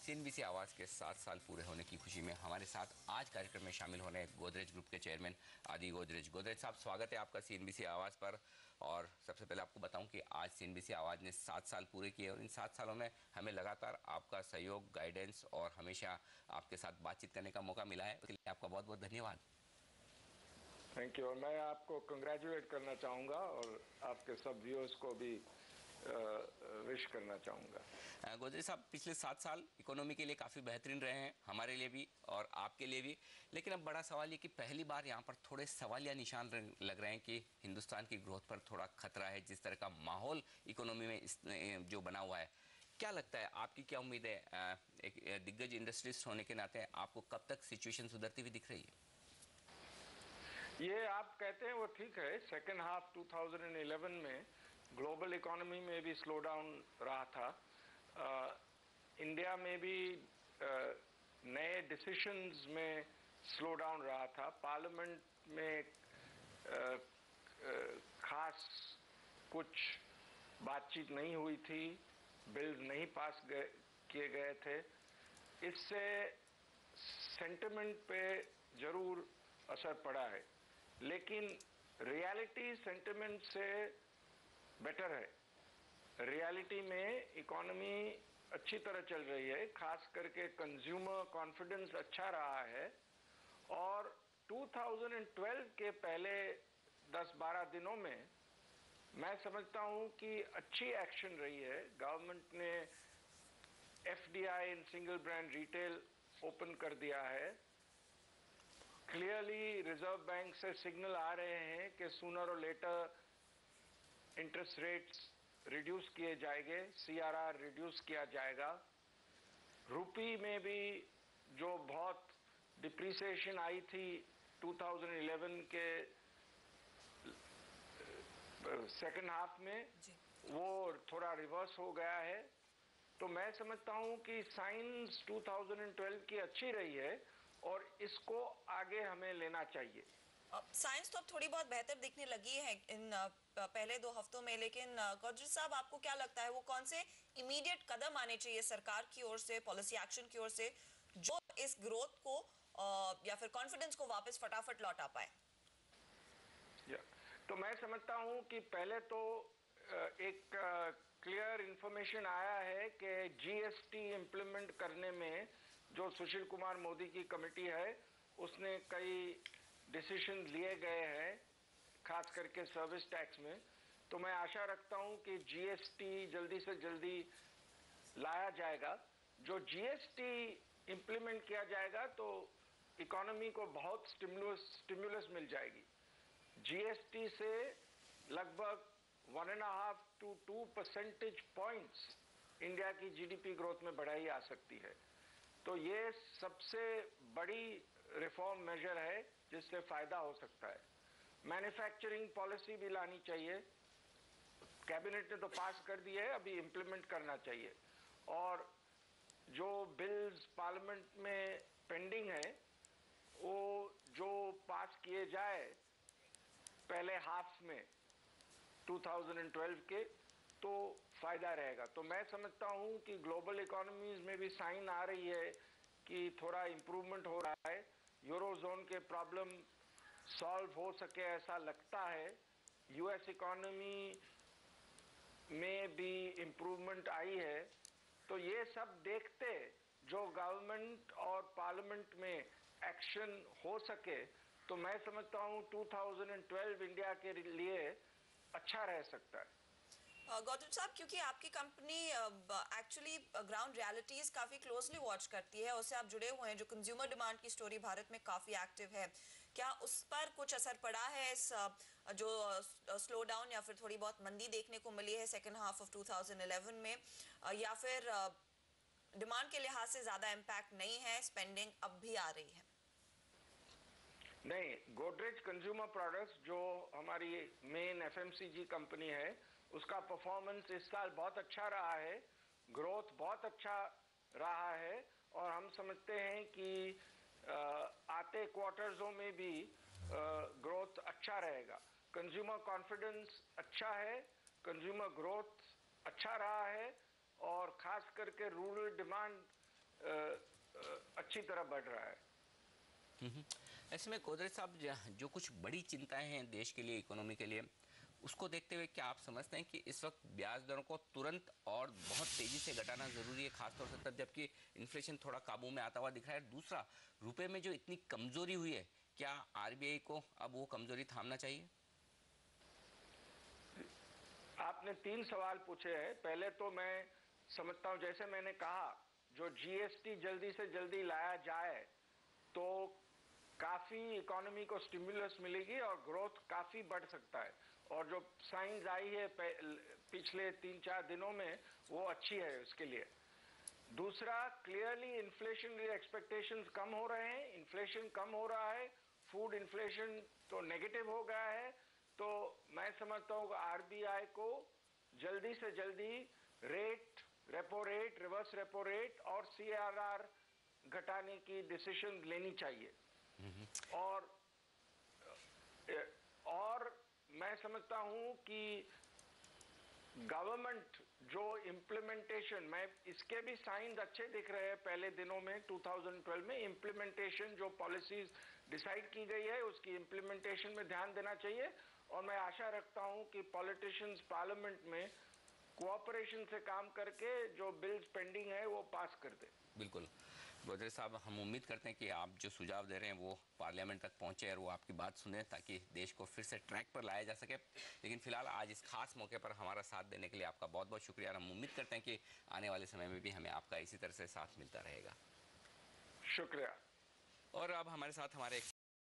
CNBC आवाज़ के 7 साल पूरे होने की खुशी में हमारे साथ आज कार्यक्रम में शामिल होने गोदरेज ग्रुप के चेयरमैन आदि गोदरेज। गोदरेज साहब, स्वागत है आपका सीएनबीसी आवाज़ पर। और सबसे पहले आपको बताऊं कि आज सीएनबीसी आवाज़ ने 7 साल पूरे किए और इन 7 सालों में हमें लगातार आपका सहयोग, गाइडेंस और हमेशा आपके साथ बातचीत करने का मौका मिला है। उसके लिए आपका बहुत बहुत धन्यवाद। Thank you. और मैं आपको कंग्रेचुलेट करना चाहूँगा और आपके सब व्यूअर्स को भी विश करना चाहूँगा। गोदरेज साहब, पिछले 7 साल इकोनॉमी के लिए काफ़ी बेहतरीन रहे हैं, हमारे लिए भी और आपके लिए भी। लेकिन अब बड़ा सवाल ये कि पहली बार यहाँ पर थोड़े सवालिया निशान लग रहे हैं कि हिंदुस्तान की ग्रोथ पर थोड़ा खतरा है। जिस तरह का माहौल इकोनॉमी में जो बना हुआ है, क्या लगता है, आपकी क्या उम्मीद है? एक दिग्गज इंडस्ट्रिस्ट होने के नाते आपको कब तक सिचुएशन सुधरती हुई दिख रही है? ये आप कहते हैं वो ठीक है। सेकेंड हाफ 2011 में ग्लोबल इकोनॉमी में भी स्लो डाउन रहा था। इंडिया में भी नए डिसीशंस में स्लो डाउन रहा था। पार्लियामेंट में खास कुछ बातचीत नहीं हुई थी, बिल्स नहीं पास किए गए थे। इससे सेंटिमेंट पे जरूर असर पड़ा है, लेकिन रियलिटी सेंटिमेंट से बेटर है। रियलिटी में इकोनॉमी अच्छी तरह चल रही है, खास करके कंज्यूमर कॉन्फिडेंस अच्छा रहा है। और 2012 के पहले 10-12 दिनों में मैं समझता हूं कि अच्छी एक्शन रही है। गवर्नमेंट ने FDI in single brand retail open कर दिया है। क्लियरली रिजर्व बैंक से सिग्नल आ रहे हैं कि सूनर और लेटर इंटरेस्ट रेट्स रिड्यूस किए जाएंगे, सीआरआर रिड्यूस किया जाएगा। रुपी में भी जो बहुत डिप्रिसिएशन आई थी 2011 के सेकेंड हाफ में, वो थोड़ा रिवर्स हो गया है। तो मैं समझता हूं कि साइंस 2012 की अच्छी रही है और इसको आगे हमें लेना चाहिए। साइंस तो अब थोड़ी बहुत बेहतर दिखने लगी है इन पहले 2 हफ्तों में, लेकिन गोदरेज साहब, आपको क्या लगता है वो कौन से इमीडिएट कदम आने चाहिए सरकार की ओर से, पॉलिसी एक्शन की ओर से, जो इस ग्रोथ को या फिर कॉन्फिडेंस को वापस फटाफट लौटा पाए? तो मैं समझता हूं कि पहले तो एक क्लियर इंफॉर्मेशन आया है कि जीएसटी इंप्लीमेंट करने में जो सुशील कुमार मोदी की कमेटी है उसने कई डिसीजन लिए गए हैं, खास करके सर्विस टैक्स में। तो मैं आशा रखता हूं कि जीएसटी जल्दी से जल्दी लाया जाएगा। जो जीएसटी इंप्लीमेंट किया जाएगा तो इकोनॉमी को बहुत स्टिमुलस मिल जाएगी। जीएसटी से लगभग 1.5 to 2 percentage points इंडिया की जीडीपी ग्रोथ में बढ़ाई आ सकती है। तो ये सबसे बड़ी रिफॉर्म मेजर है जिससे फायदा हो सकता है। मैन्युफैक्चरिंग पॉलिसी भी लानी चाहिए। कैबिनेट ने तो पास कर दी है, अभी इंप्लीमेंट करना चाहिए। और जो बिल्स पार्लियामेंट में पेंडिंग है वो जो पास किए जाए पहले हाफ में 2012 के, तो फायदा रहेगा। तो मैं समझता हूं कि ग्लोबल इकोनॉमीज में भी साइन आ रही है कि थोड़ा इंप्रूवमेंट हो रहा है। यूरोजोन के प्रॉब्लम सॉल्व हो सके ऐसा लगता है। यूएस इकोनॉमी में भी इंप्रूवमेंट आई है। तो ये सब देखते जो गवर्नमेंट और पार्लियामेंट में एक्शन हो सके, तो मैं समझता हूं 2012 इंडिया के लिए अच्छा रह सकता है। गौतम साहब, क्योंकि आपकी कंपनी एक्चुअली ग्राउंड रियलिटीज काफी क्लोजली वॉच करती है, उससे आप जुड़े हुए हैं, जो कंज्यूमर डिमांड की स्टोरी भारत में काफी एक्टिव है, क्या उस पर कुछ असर पड़ा है? इस जो स्लो डाउन या फिर थोड़ी बहुत मंदी देखने को मिली है सेकेंड हाफ ऑफ 2011 में, या फिर डिमांड के लिहाज से ज्यादा इम्पैक्ट नहीं है, स्पेंडिंग अब भी आ रही है? नहीं, गोदरेज कंज्यूमर प्रोडक्ट्स जो हमारी मेन एफएमसीजी कंपनी है, उसका परफॉर्मेंस इस साल बहुत अच्छा रहा है। ग्रोथ बहुत अच्छा रहा है और हम समझते हैं कि आते क्वार्टर्सों में भी ग्रोथ अच्छा रहेगा। कंज्यूमर कॉन्फिडेंस अच्छा है, कंज्यूमर ग्रोथ अच्छा रहा है और खास करके रूरल डिमांड अच्छी तरह बढ़ रहा है। ऐसे में गोदरेज साहब, जो कुछ बड़ी चिंताएं हैं देश के लिए, इकोनॉमी के लिए, उसको देखते हुए क्या आप समझते हैं कि इस वक्त ब्याज दरों को तुरंत और बहुत तेजी से घटाना जरूरी है, खासतौर से तब जबकि इन्फ्लेशन थोड़ा काबू में आता हुआ दिख रहा है? दूसरा, रुपए में जो इतनी कमजोरी हुई है, क्या आरबीआई को अब वो कमजोरी थामना चाहिए? आपने 3 सवाल पूछे हैं। पहले तो मैं समझता हूं, जैसे मैंने कहा, जो जीएसटी जल्दी से जल्दी लाया जाए तो काफी इकोनॉमी को स्टिमुलस मिलेगी और ग्रोथ काफी बढ़ सकता है। और जो साइंस आई है पिछले 3-4 दिनों में, वो अच्छी है उसके लिए। दूसरा, क्लियरली इन्फ्लेशन एक्सपेक्टेशंस कम हो रहे हैं, इन्फ्लेशन कम हो रहा है, फूड इन्फ्लेशन तो नेगेटिव हो गया है। तो मैं समझता हूँ आरबीआई को जल्दी से जल्दी rate, repo rate, reverse repo rate और सीआरआर घटाने की डिसीजन लेनी चाहिए। और मैं समझता हूं कि गवर्नमेंट जो इम्प्लीमेंटेशन, मैं इसके भी साइंस अच्छे दिख रहे हैं पहले दिनों में। 2012 में इम्प्लीमेंटेशन, जो पॉलिसीज डिसाइड की गई है उसकी इम्प्लीमेंटेशन में ध्यान देना चाहिए। और मैं आशा रखता हूं कि पॉलिटिशियंस पार्लियामेंट में कोऑपरेशन से काम करके जो बिल्स पेंडिंग है वो पास कर दे। बिल्कुल गोदरेज साहब, हम उम्मीद करते हैं कि आप जो सुझाव दे रहे हैं वो पार्लियामेंट तक पहुंचे और वो आपकी बात सुने, ताकि देश को फिर से ट्रैक पर लाया जा सके। लेकिन फिलहाल आज इस खास मौके पर हमारा साथ देने के लिए आपका बहुत बहुत शुक्रिया। हम उम्मीद करते हैं कि आने वाले समय में भी हमें आपका इसी तरह से साथ मिलता रहेगा। शुक्रिया। और अब हमारे साथ हमारे